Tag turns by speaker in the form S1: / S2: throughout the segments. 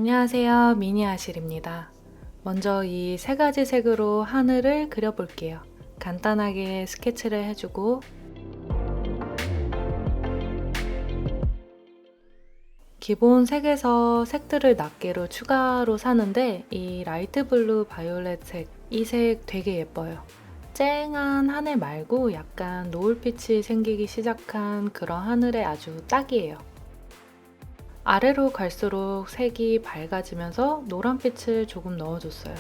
S1: 안녕하세요. 미니아실입니다. 먼저 이 세 가지 색으로 하늘을 그려볼게요. 간단하게 스케치를 해주고 기본 색에서 색들을 낱개로 추가로 사는데 이 라이트 블루 바이올렛 색, 이 색 되게 예뻐요. 쨍한 하늘 말고 약간 노을빛이 생기기 시작한 그런 하늘에 아주 딱이에요. 아래로 갈수록 색이 밝아지면서 노란빛을 조금 넣어줬어요.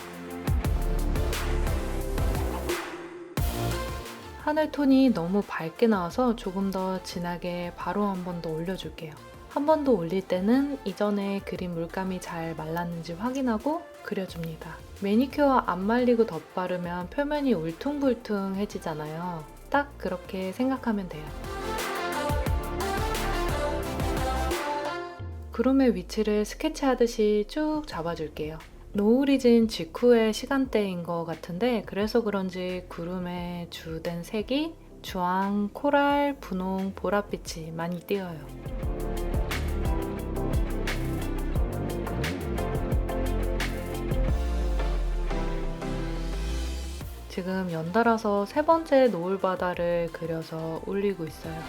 S1: 하늘 톤이 너무 밝게 나와서 조금 더 진하게 바로 한 번 더 올려줄게요. 한 번 더 올릴 때는 이전에 그린 물감이 잘 말랐는지 확인하고 그려줍니다. 매니큐어 안 말리고 덧바르면 표면이 울퉁불퉁해지잖아요. 딱 그렇게 생각하면 돼요. 구름의 위치를 스케치하듯이 쭉 잡아줄게요. 노을이 진 직후의 시간대인 것 같은데 그래서 그런지 구름에 주된 색이 주황, 코랄, 분홍, 보랏빛이 많이 띄어요. 지금 연달아서 세 번째 노을바다를 그려서 올리고 있어요.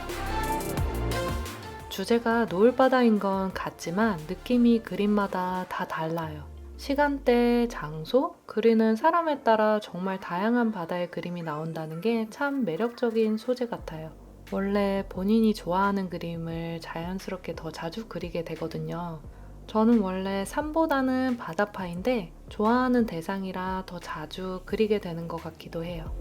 S1: 주제가 노을바다인 건 같지만 느낌이 그림마다 다 달라요. 시간대, 장소, 그리는 사람에 따라 정말 다양한 바다의 그림이 나온다는 게 참 매력적인 소재 같아요. 원래 본인이 좋아하는 그림을 자연스럽게 더 자주 그리게 되거든요. 저는 원래 산보다는 바다파인데 좋아하는 대상이라 더 자주 그리게 되는 것 같기도 해요.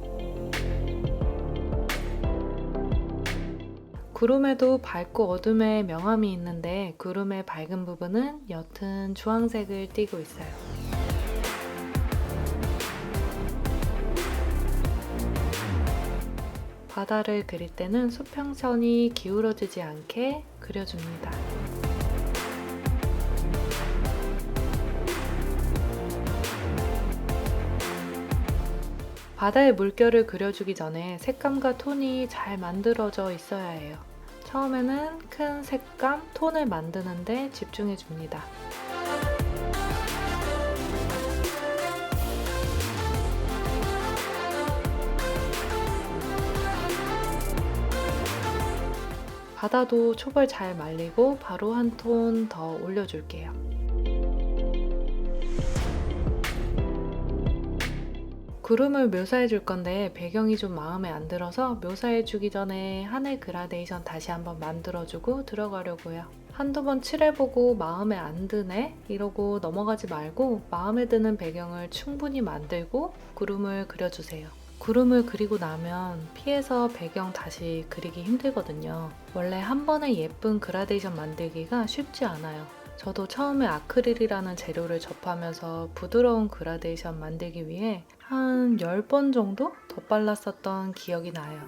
S1: 구름에도 밝고 어둠의 명암이 있는데 구름의 밝은 부분은 옅은 주황색을 띠고 있어요. 바다를 그릴 때는 수평선이 기울어지지 않게 그려줍니다. 바다의 물결을 그려주기 전에 색감과 톤이 잘 만들어져 있어야 해요. 처음에는 큰 색감, 톤을 만드는데 집중해줍니다. 바다도 촉을 잘 말리고 바로 한 톤 더 올려줄게요. 구름을 묘사해 줄 건데 배경이 좀 마음에 안 들어서 묘사해 주기 전에 하늘 그라데이션 다시 한번 만들어 주고 들어가려고요. 한두 번 칠해보고 마음에 안 드네? 이러고 넘어가지 말고 마음에 드는 배경을 충분히 만들고 구름을 그려주세요. 구름을 그리고 나면 피해서 배경 다시 그리기 힘들거든요. 원래 한 번에 예쁜 그라데이션 만들기가 쉽지 않아요. 저도 처음에 아크릴이라는 재료를 접하면서 부드러운 그라데이션 만들기 위해 한 10번 정도 덧발랐었던 기억이 나요.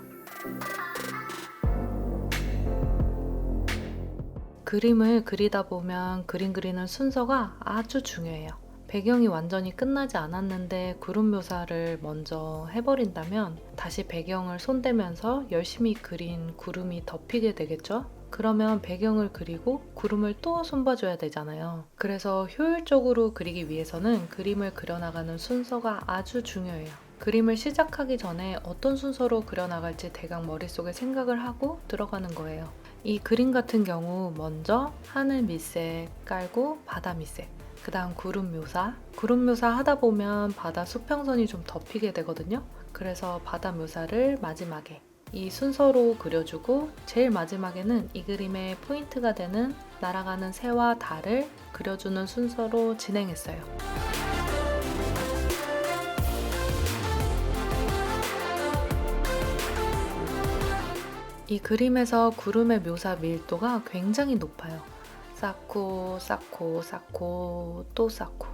S1: 그림을 그리다 보면 그림 그리는 순서가 아주 중요해요. 배경이 완전히 끝나지 않았는데 구름 묘사를 먼저 해버린다면 다시 배경을 손대면서 열심히 그린 구름이 덮이게 되겠죠? 그러면 배경을 그리고 구름을 또 손봐줘야 되잖아요. 그래서 효율적으로 그리기 위해서는 그림을 그려나가는 순서가 아주 중요해요. 그림을 시작하기 전에 어떤 순서로 그려나갈지 대강 머릿속에 생각을 하고 들어가는 거예요. 이 그림 같은 경우 먼저 하늘 밑색 깔고 바다 밑색, 그 다음 구름 묘사. 구름 묘사 하다 보면 바다 수평선이 좀 덮이게 되거든요. 그래서 바다 묘사를 마지막에 이 순서로 그려주고 제일 마지막에는 이 그림의 포인트가 되는 날아가는 새와 달을 그려주는 순서로 진행했어요. 이 그림에서 구름의 묘사 밀도가 굉장히 높아요. 쌓고 쌓고 쌓고 또 쌓고.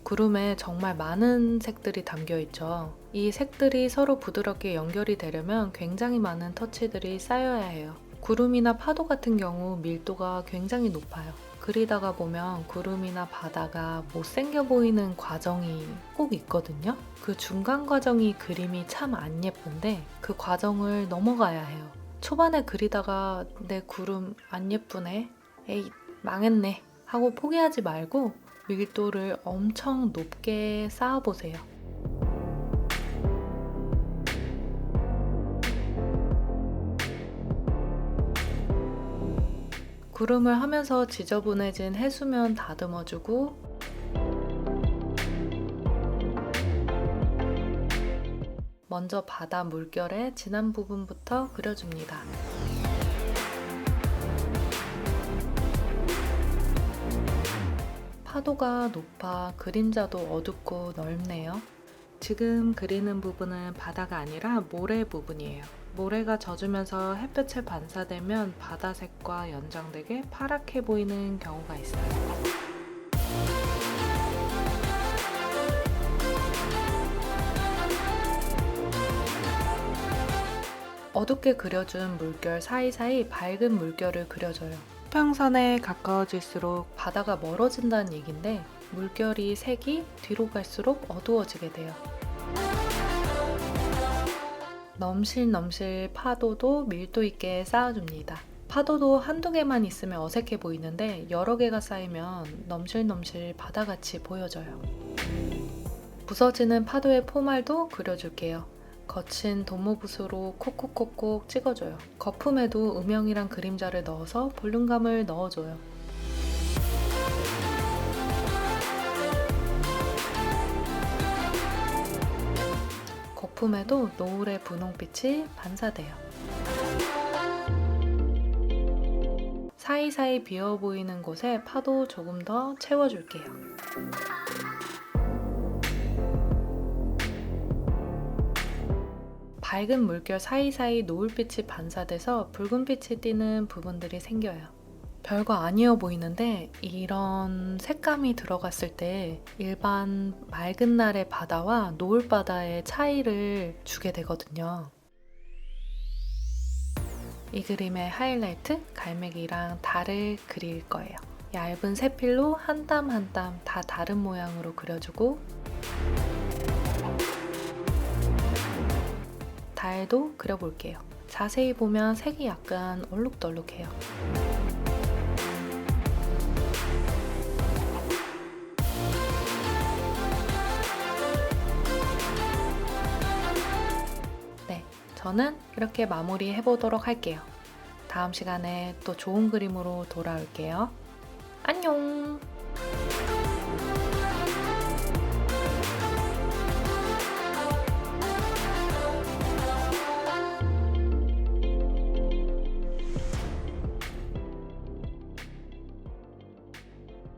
S1: 구름에 정말 많은 색들이 담겨 있죠. 이 색들이 서로 부드럽게 연결이 되려면 굉장히 많은 터치들이 쌓여야 해요. 구름이나 파도 같은 경우 밀도가 굉장히 높아요. 그리다가 보면 구름이나 바다가 못생겨 보이는 과정이 꼭 있거든요. 그 중간 과정이 그림이 참 안 예쁜데 그 과정을 넘어가야 해요. 초반에 그리다가 내 구름 안 예쁘네, 에이 망했네 하고 포기하지 말고 밀도를 엄청 높게 쌓아보세요. 구름을 하면서 지저분해진 해수면 다듬어주고 먼저 바다 물결의 진한 부분부터 그려줍니다. 파도가 높아 그림자도 어둡고 넓네요. 지금 그리는 부분은 바다가 아니라 모래 부분이에요. 모래가 젖으면서 햇볕에 반사되면 바다색과 연장되게 파랗게 보이는 경우가 있어요. 어둡게 그려준 물결 사이사이 밝은 물결을 그려줘요. 수평선에 가까워질수록 바다가 멀어진다는 얘긴데 물결이 색이 뒤로 갈수록 어두워지게 돼요. 넘실넘실 파도도 밀도 있게 쌓아줍니다. 파도도 한두 개만 있으면 어색해 보이는데 여러 개가 쌓이면 넘실넘실 바다같이 보여져요. 부서지는 파도의 포말도 그려줄게요. 거친 도모붓으로 콕콕콕콕 찍어줘요. 거품에도 음영이랑 그림자를 넣어서 볼륨감을 넣어줘요. 거품에도 노을의 분홍빛이 반사돼요. 사이사이 비어 보이는 곳에 파도 조금 더 채워줄게요. 밝은 물결 사이사이 노을빛이 반사돼서 붉은빛이 띄는 부분들이 생겨요. 별거 아니어 보이는데 이런 색감이 들어갔을 때 일반 맑은 날의 바다와 노을 바다의 차이를 주게 되거든요. 이 그림의 하이라이트, 갈매기랑 달을 그릴 거예요. 얇은 세필로 한 땀 한 땀 다 다른 모양으로 그려주고 달도 그려볼게요. 자세히 보면 색이 약간 얼룩덜룩해요. 네, 저는 이렇게 마무리 해보도록 할게요. 다음 시간에 또 좋은 그림으로 돌아올게요. 안녕!